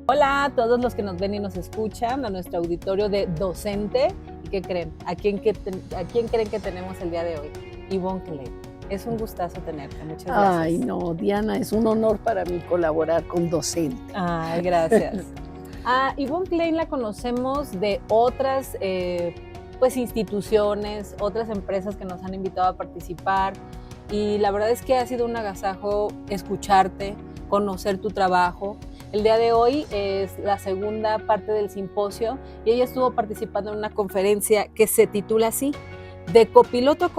Hola a todos los que nos ven y nos escuchan, a nuestro auditorio de docente. ¿Y qué creen? ¿A quién creen que tenemos el día de hoy? Yvonne Klein. Es un gustazo tenerte. Muchas gracias. Ay, no, Diana, es un honor para mí colaborar con docente. Ay, gracias. A Yvonne Klein la conocemos de otras instituciones, otras empresas que nos han invitado a participar, y la verdad es que ha sido un agasajo escucharte, conocer tu trabajo. El día de hoy es la segunda parte del simposio y ella estuvo participando en una conferencia que se titula así: de copiloto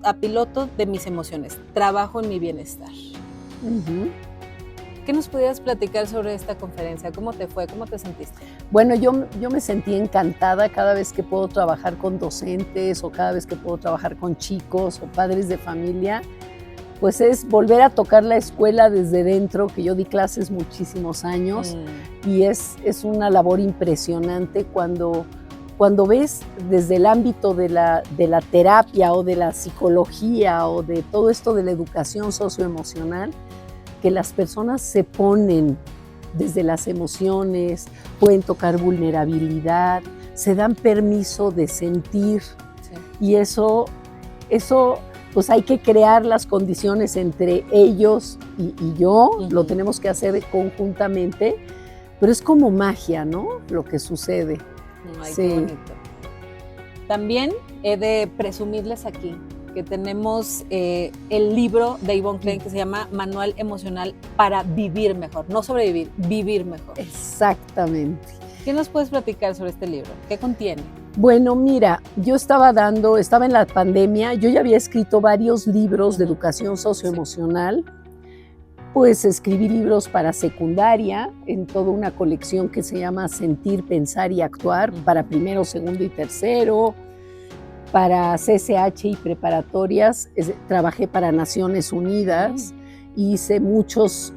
a piloto de mis emociones, trabajo en mi bienestar. ¿Qué nos pudieras platicar sobre esta conferencia? ¿Cómo te fue? ¿Cómo te sentiste? Bueno, yo me sentí encantada cada vez que puedo trabajar con docentes o cada vez que puedo trabajar con chicos o padres de familia. Pues es volver a tocar la escuela desde dentro, que yo di clases muchísimos años, y es una labor impresionante cuando ves desde el ámbito de la terapia o de la psicología o de todo esto de la educación socioemocional, que las personas se ponen desde las emociones, pueden tocar vulnerabilidad, se dan permiso de sentir, sí. Y eso pues hay que crear las condiciones entre ellos y yo, lo tenemos que hacer conjuntamente, pero es como magia, ¿no? Lo que sucede. Ay, sí. Qué bonito. También he de presumirles aquí que tenemos el libro de Yvonne Klein que se llama Manual Emocional para Vivir Mejor, no sobrevivir, vivir mejor. Exactamente. ¿Qué nos puedes platicar sobre este libro? ¿Qué contiene? Bueno, mira, yo estaba en la pandemia, yo ya había escrito varios libros de educación socioemocional, pues escribí libros para secundaria, en toda una colección que se llama Sentir, Pensar y Actuar, para primero, segundo y tercero, para CCH y preparatorias, trabajé para Naciones Unidas, hice muchos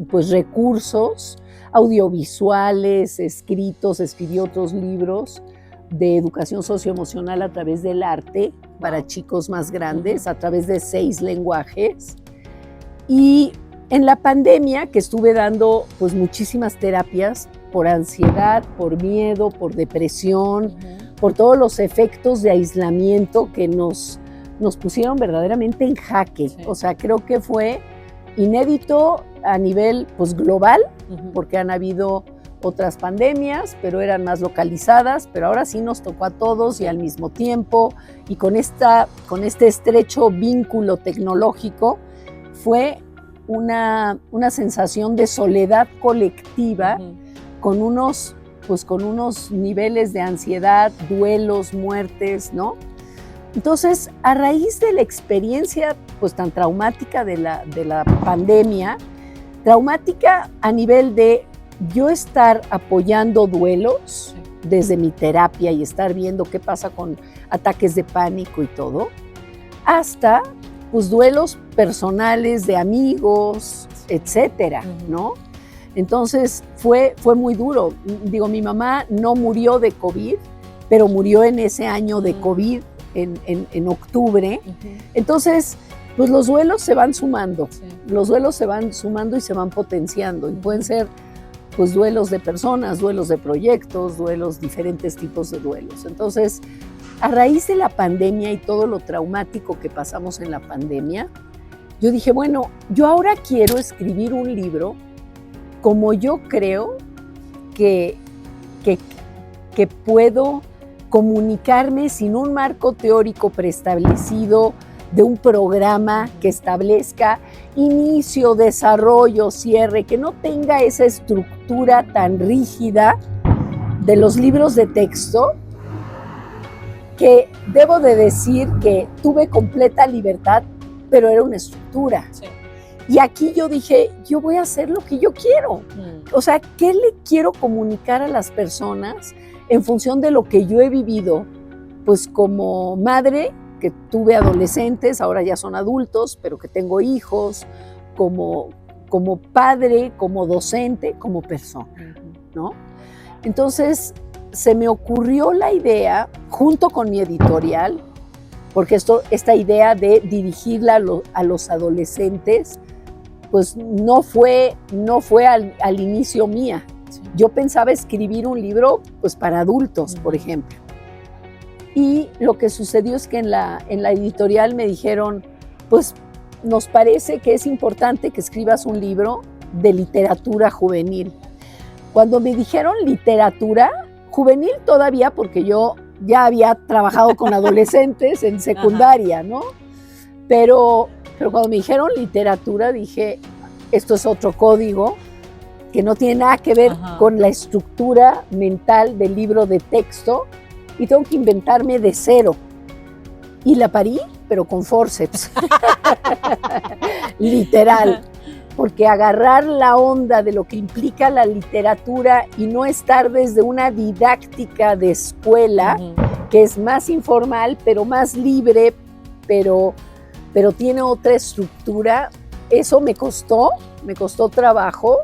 pues, recursos audiovisuales, escritos, escribí otros libros de educación socioemocional a través del arte para chicos más grandes, a través de 6 lenguajes. Y en la pandemia, que estuve dando pues muchísimas terapias por ansiedad, por miedo, por depresión, por todos los efectos de aislamiento que nos pusieron verdaderamente en jaque. Sí. O sea, creo que fue inédito a nivel pues, global, porque han habido otras pandemias, pero eran más localizadas, pero ahora sí nos tocó a todos y al mismo tiempo, y con este estrecho vínculo tecnológico, fue una sensación de soledad colectiva, con unos niveles de ansiedad, duelos, muertes, ¿no? Entonces, a raíz de la experiencia pues, tan traumática de la pandemia, traumática a nivel de yo estar apoyando duelos desde mi terapia y estar viendo qué pasa con ataques de pánico y todo, hasta pues, duelos personales de amigos, etcétera, ¿no? Entonces, fue muy duro. Digo, mi mamá no murió de COVID, pero murió en ese año de COVID, en octubre. Entonces, pues los duelos se van sumando, los duelos se van sumando y se van potenciando, y pueden ser pues duelos de personas, duelos de proyectos, diferentes tipos de duelos. Entonces, a raíz de la pandemia y todo lo traumático que pasamos en la pandemia, yo dije, bueno, yo ahora quiero escribir un libro como yo creo que puedo comunicarme sin un marco teórico preestablecido de un programa que establezca inicio, desarrollo, cierre, que no tenga esa estructura tan rígida de los libros de texto, que debo de decir que tuve completa libertad, pero era una estructura. Sí. Y aquí yo dije, yo voy a hacer lo que yo quiero. O sea, ¿qué le quiero comunicar a las personas en función de lo que yo he vivido? Pues como madre, que tuve adolescentes, ahora ya son adultos, pero que tengo hijos, como padre, como docente, como persona, ¿no? Entonces, se me ocurrió la idea, junto con mi editorial, porque esta idea de dirigirla a los adolescentes, pues no fue al inicio mía. Sí. Yo pensaba escribir un libro pues para adultos, por ejemplo. Y lo que sucedió es que en la editorial me dijeron, pues nos parece que es importante que escribas un libro de literatura juvenil. Cuando me dijeron literatura juvenil todavía, porque yo ya había trabajado con adolescentes en secundaria, ¿no? Pero cuando me dijeron literatura dije, esto es otro código que no tiene nada que ver con la estructura mental del libro de texto y tengo que inventarme de cero. Y la parí, pero con forceps. Literal. Porque agarrar la onda de lo que implica la literatura y no estar desde una didáctica de escuela, que es más informal, pero más libre, pero tiene otra estructura, eso me costó trabajo,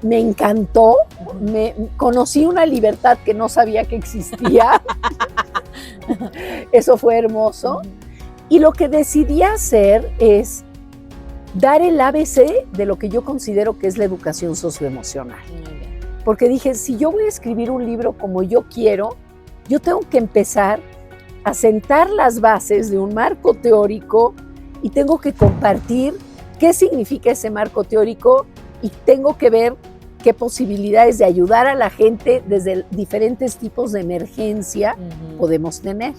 me encantó, conocí una libertad que no sabía que existía, eso fue hermoso, y lo que decidí hacer es dar el ABC de lo que yo considero que es la educación socioemocional. Porque dije, si yo voy a escribir un libro como yo quiero, yo tengo que empezar a sentar las bases de un marco teórico y tengo que compartir qué significa ese marco teórico y tengo que ver qué posibilidades de ayudar a la gente desde diferentes tipos de emergencia podemos tener.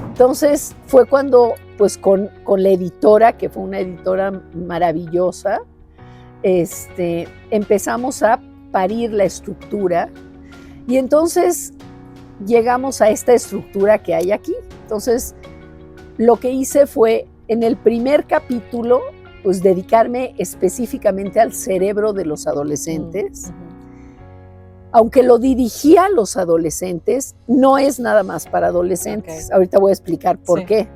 Entonces fue cuando, pues con la editora, que fue una editora maravillosa, empezamos a parir la estructura y entonces llegamos a esta estructura que hay aquí. Entonces lo que hice fue, en el primer capítulo, pues dedicarme específicamente al cerebro de los adolescentes. Aunque lo dirigía a los adolescentes, no es nada más para adolescentes. Ahorita voy a explicar por qué.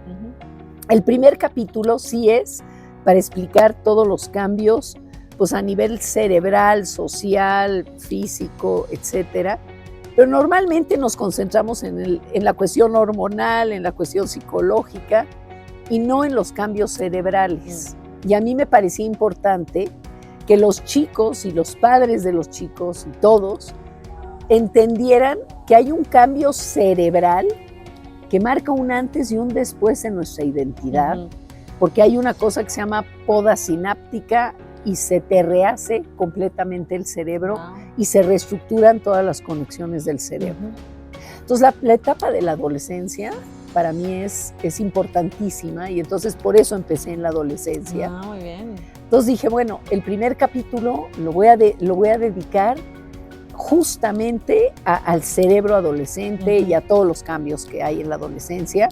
El primer capítulo sí es para explicar todos los cambios pues a nivel cerebral, social, físico, etcétera. Pero normalmente nos concentramos en la cuestión hormonal, en la cuestión psicológica y no en los cambios cerebrales. Y a mí me parecía importante que los chicos y los padres de los chicos y todos entendieran que hay un cambio cerebral que marca un antes y un después en nuestra identidad, porque hay una cosa que se llama poda sináptica y se te rehace completamente el cerebro y se reestructuran todas las conexiones del cerebro. Entonces la etapa de la adolescencia para mí es importantísima y entonces por eso empecé en la adolescencia. Muy bien. Entonces dije, bueno, el primer capítulo lo voy a dedicar justamente al cerebro adolescente y a todos los cambios que hay en la adolescencia,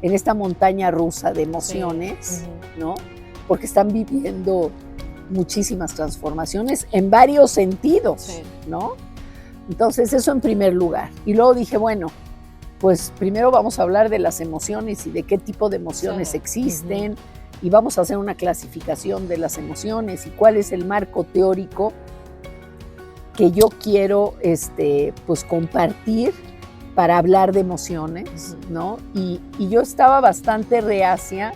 en esta montaña rusa de emociones, ¿no? Porque están viviendo muchísimas transformaciones en varios sentidos, ¿no? Entonces eso en primer lugar. Y luego dije, bueno, pues primero vamos a hablar de las emociones y de qué tipo de emociones existen y vamos a hacer una clasificación de las emociones y cuál es el marco teórico que yo quiero pues compartir para hablar de emociones, ¿no? Y yo estaba bastante reacia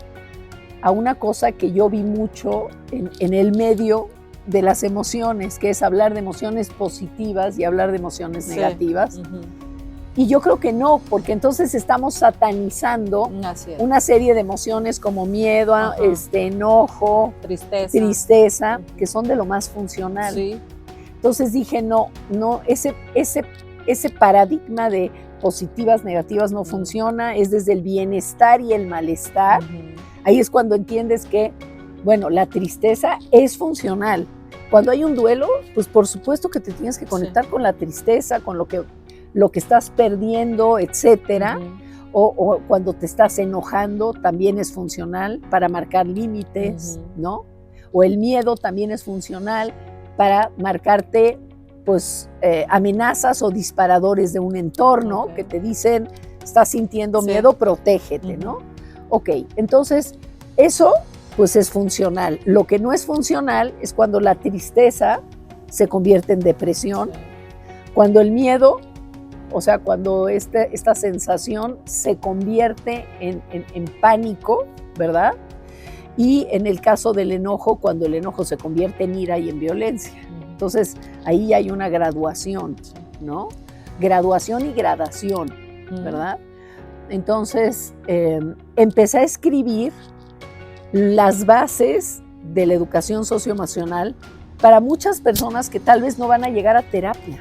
a una cosa que yo vi mucho en el medio de las emociones, que es hablar de emociones positivas y hablar de emociones negativas. Y yo creo que no, porque entonces estamos satanizando una serie de emociones como miedo, enojo, tristeza, que son de lo más funcional. Entonces dije, no, ese paradigma de positivas, negativas no funciona, es desde el bienestar y el malestar. Ahí es cuando entiendes que, bueno, la tristeza es funcional. Cuando hay un duelo, pues por supuesto que te tienes que conectar con la tristeza, con lo que estás perdiendo, etcétera. O cuando te estás enojando, también es funcional para marcar límites, ¿no? O el miedo también es funcional para marcarte pues amenazas o disparadores de un entorno que te dicen, estás sintiendo miedo, protégete, ¿no? Ok, entonces eso pues es funcional. Lo que no es funcional es cuando la tristeza se convierte en depresión, cuando el miedo, o sea, cuando esta sensación se convierte en pánico, ¿verdad? y en el caso del enojo, cuando el enojo se convierte en ira y en violencia. Entonces, ahí hay una graduación, ¿no? Graduación y gradación, ¿verdad? Entonces, empecé a escribir las bases de la educación socioemocional para muchas personas que tal vez no van a llegar a terapia,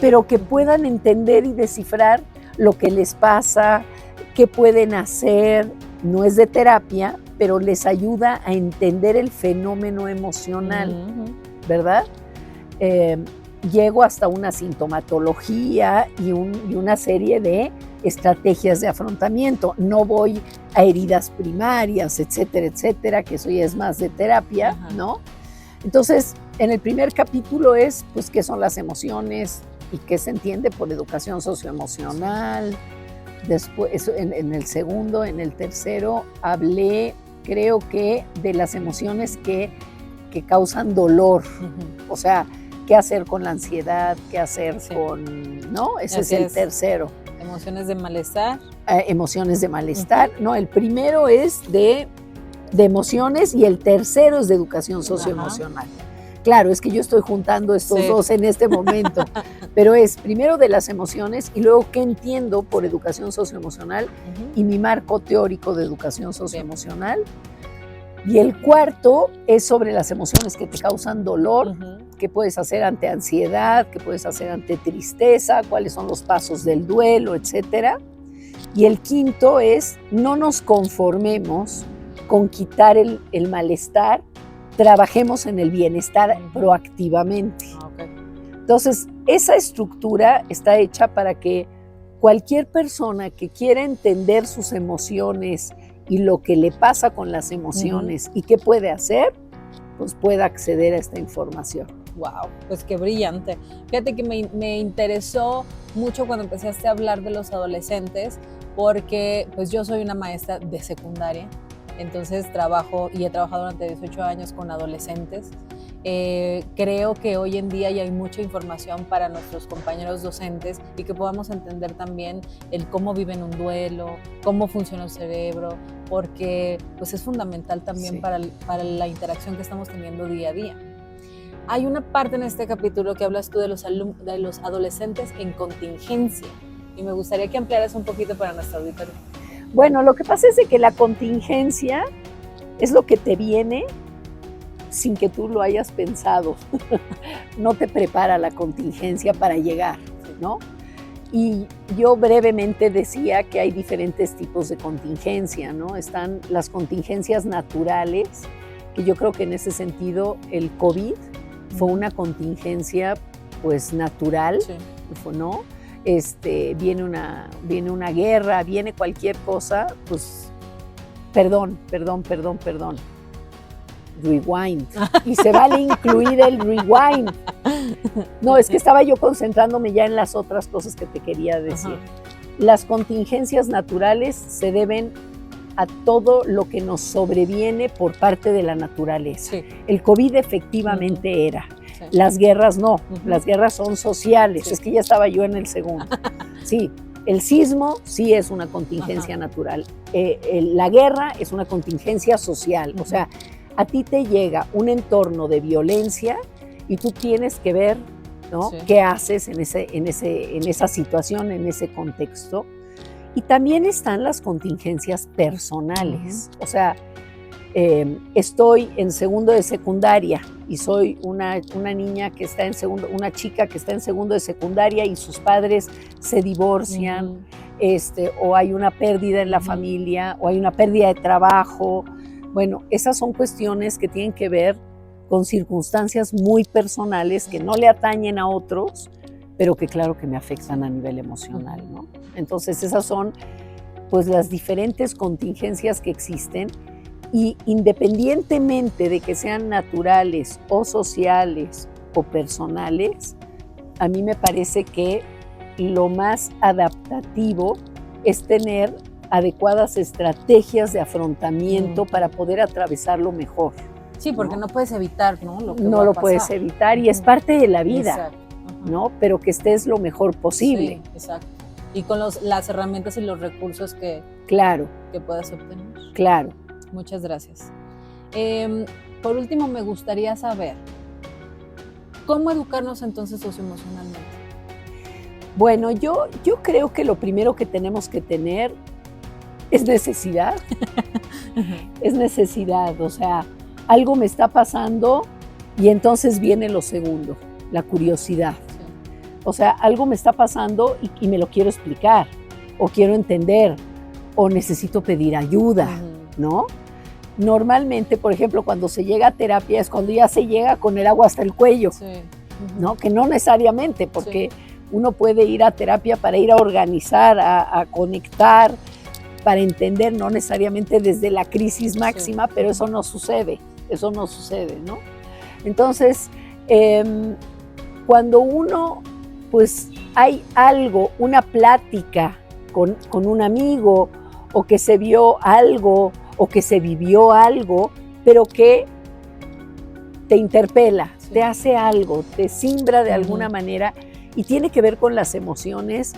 pero que puedan entender y descifrar lo que les pasa, qué pueden hacer. No es de terapia, pero les ayuda a entender el fenómeno emocional, ¿verdad? Llego hasta una sintomatología y una serie de estrategias de afrontamiento. No voy a heridas primarias, etcétera, que eso ya es más de terapia, ¿no? Entonces, en el primer capítulo es, pues, qué son las emociones y qué se entiende por educación socioemocional. Después, en el segundo, en el tercero, hablé, creo que, de las emociones que causan dolor. O sea, qué hacer con la ansiedad, qué hacer con, ¿no? Ese es el tercero. Emociones de malestar. Emociones de malestar. No, el primero es de emociones y el tercero es de educación socioemocional. Claro, es que yo estoy juntando estos dos en este momento, pero es primero de las emociones y luego qué entiendo por educación socioemocional y mi marco teórico de educación socioemocional. Y el cuarto es sobre las emociones que te causan dolor, qué puedes hacer ante ansiedad, qué puedes hacer ante tristeza, cuáles son los pasos del duelo, etcétera. Y el quinto es no nos conformemos con quitar el malestar, trabajemos en el bienestar proactivamente. Entonces, esa estructura está hecha para que cualquier persona que quiera entender sus emociones y lo que le pasa con las emociones y qué puede hacer, pues pueda acceder a esta información. Wow, pues qué brillante. Fíjate que me interesó mucho cuando empezaste a hablar de los adolescentes, porque pues yo soy una maestra de secundaria. Entonces trabajo y he trabajado durante 18 años con adolescentes. Creo que hoy en día ya hay mucha información para nuestros compañeros docentes y que podamos entender también el cómo viven un duelo, cómo funciona el cerebro, porque pues es fundamental también para la interacción que estamos teniendo día a día. Hay una parte en este capítulo que hablas tú de los adolescentes en contingencia y me gustaría que ampliaras un poquito para nuestro auditorio. Bueno, lo que pasa es de que la contingencia es lo que te viene sin que tú lo hayas pensado. No te prepara la contingencia para llegar, ¿no? Y yo brevemente decía que hay diferentes tipos de contingencia, ¿no? Están las contingencias naturales, que yo creo que en ese sentido el COVID fue una contingencia pues natural, ¿no? Viene una guerra, viene cualquier cosa, pues perdón. Rewind. Y se vale incluir el rewind. No, es que estaba yo concentrándome ya en las otras cosas que te quería decir. Las contingencias naturales se deben a todo lo que nos sobreviene por parte de la naturaleza. Sí. El COVID efectivamente era. Sí. Las guerras no, las guerras son sociales. Sí. Es que ya estaba yo en el segundo. Sí, el sismo sí es una contingencia natural. La guerra es una contingencia social. O sea, a ti te llega un entorno de violencia y tú tienes que ver, ¿no? ¿Qué haces en esa situación, en ese contexto? Y también están las contingencias personales. O sea, estoy en segundo de secundaria y soy una niña que está en segundo, una chica que está en segundo de secundaria y sus padres se divorcian, o hay una pérdida en la familia, o hay una pérdida de trabajo. Bueno, esas son cuestiones que tienen que ver con circunstancias muy personales que no le atañen a otros, pero que claro que me afectan a nivel emocional, ¿no? Entonces esas son pues las diferentes contingencias que existen y independientemente de que sean naturales o sociales o personales, a mí me parece que lo más adaptativo es tener adecuadas estrategias de afrontamiento para poder atravesarlo mejor. Sí, porque no puedes evitar, ¿no? No lo puedes evitar y es parte de la vida, ¿no? Pero que estés lo mejor posible. Sí, exacto. Y con las herramientas y los recursos que puedas obtener. Claro. muchas gracias. Por último, me gustaría saber, ¿cómo educarnos entonces socioemocionalmente? Bueno, yo creo que lo primero que tenemos que tener es necesidad. Es necesidad, o sea, algo me está pasando y entonces viene lo segundo, la curiosidad. Sí. O sea, algo me está pasando y me lo quiero explicar, o quiero entender, o necesito pedir ayuda, ¿no? Normalmente, por ejemplo, cuando se llega a terapia es cuando ya se llega con el agua hasta el cuello, Sí. ¿no? Que no necesariamente, porque uno puede ir a terapia para ir a organizar, a conectar, para entender, no necesariamente desde la crisis máxima, pero eso no sucede, ¿no? Entonces, cuando uno, pues hay algo, una plática con un amigo, o que se vio algo, o que se vivió algo, pero que te interpela, te hace algo, te simbra de alguna manera, y tiene que ver con las emociones,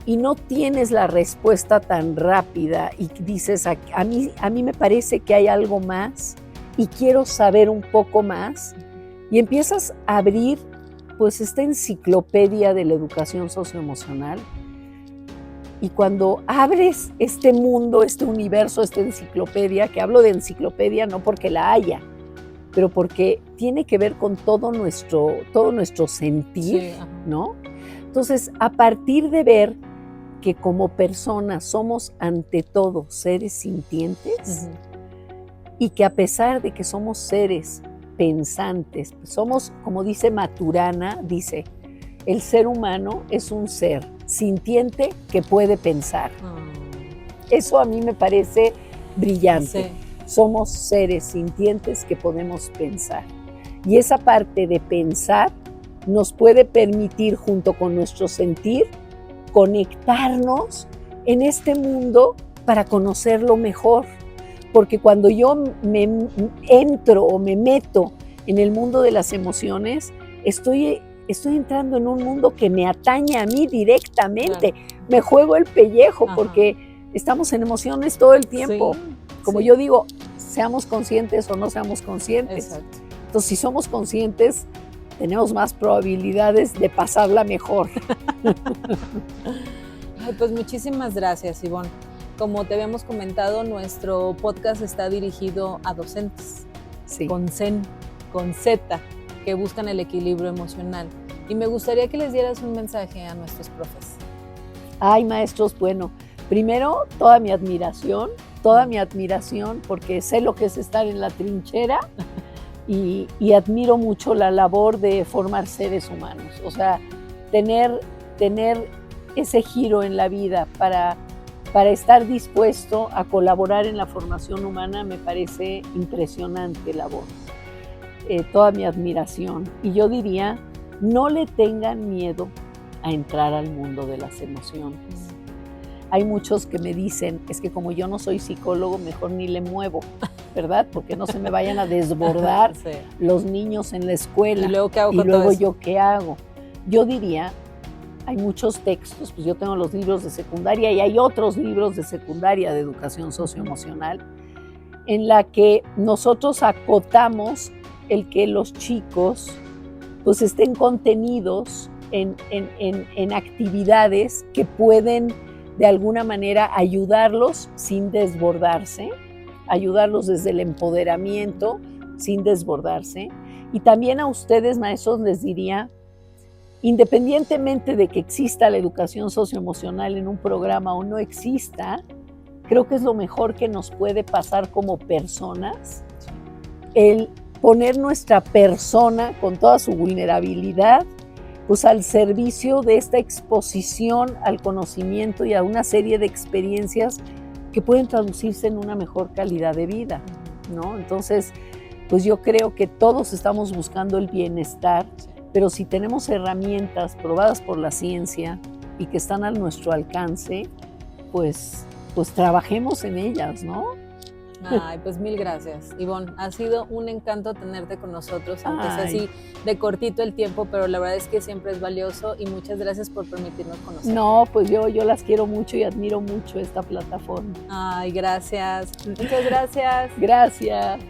y no tienes la respuesta tan rápida y dices, a mí me parece que hay algo más y quiero saber un poco más, y empiezas a abrir pues esta enciclopedia de la educación socioemocional, y cuando abres este mundo, este universo, esta enciclopedia, que hablo de enciclopedia no porque la haya, pero porque tiene que ver con todo nuestro sentir, ¿no? Entonces, a partir de ver que como personas somos ante todo seres sintientes, y que a pesar de que somos seres pensantes, somos, como dice Maturana, dice, el ser humano es un ser sintiente que puede pensar. Eso a mí me parece brillante. Sí. Somos seres sintientes que podemos pensar. Y esa parte de pensar nos puede permitir, junto con nuestro sentir, conectarnos en este mundo para conocerlo mejor. Porque cuando yo me entro o me meto en el mundo de las emociones, estoy entrando en un mundo que me atañe a mí directamente. Claro. Me juego el pellejo. Ajá. Porque estamos en emociones todo el tiempo. Sí, como yo digo, seamos conscientes o no seamos conscientes. Exacto. Entonces, si somos conscientes, tenemos más probabilidades de pasarla mejor. Ay, pues muchísimas gracias, Ivonne. Como te habíamos comentado, nuestro podcast está dirigido a docentes, con Z, que buscan el equilibrio emocional. Y me gustaría que les dieras un mensaje a nuestros profes. Ay, maestros, bueno, primero toda mi admiración, porque sé lo que es estar en la trinchera y admiro mucho la labor de formar seres humanos. O sea, tener ese giro en la vida para estar dispuesto a colaborar en la formación humana me parece impresionante labor. Toda mi admiración. Y yo diría, no le tengan miedo a entrar al mundo de las emociones. Hay muchos que me dicen, es que como yo no soy psicólogo, mejor ni le muevo, ¿verdad? Porque no se me vayan a desbordar los niños en la escuela. ¿Y luego qué hago? Y luego yo qué hago. Yo diría, hay muchos textos, pues yo tengo los libros de secundaria y hay otros libros de secundaria de educación socioemocional, en la que nosotros acotamos el que los chicos pues estén contenidos en actividades que pueden de alguna manera ayudarlos sin desbordarse, ayudarlos desde el empoderamiento sin desbordarse. Y también a ustedes, maestros, les diría, independientemente de que exista la educación socioemocional en un programa o no exista, creo que es lo mejor que nos puede pasar como personas, el poner nuestra persona con toda su vulnerabilidad pues al servicio de esta exposición al conocimiento y a una serie de experiencias que pueden traducirse en una mejor calidad de vida, ¿no? Entonces, pues yo creo que todos estamos buscando el bienestar, pero si tenemos herramientas probadas por la ciencia y que están a nuestro alcance, pues trabajemos en ellas, ¿no? Ay, pues mil gracias, Ivonne. Ha sido un encanto tenerte con nosotros, aunque sea así de cortito el tiempo, pero la verdad es que siempre es valioso y muchas gracias por permitirnos conocer. No, pues yo las quiero mucho y admiro mucho esta plataforma. Ay, gracias. Muchas gracias. Gracias.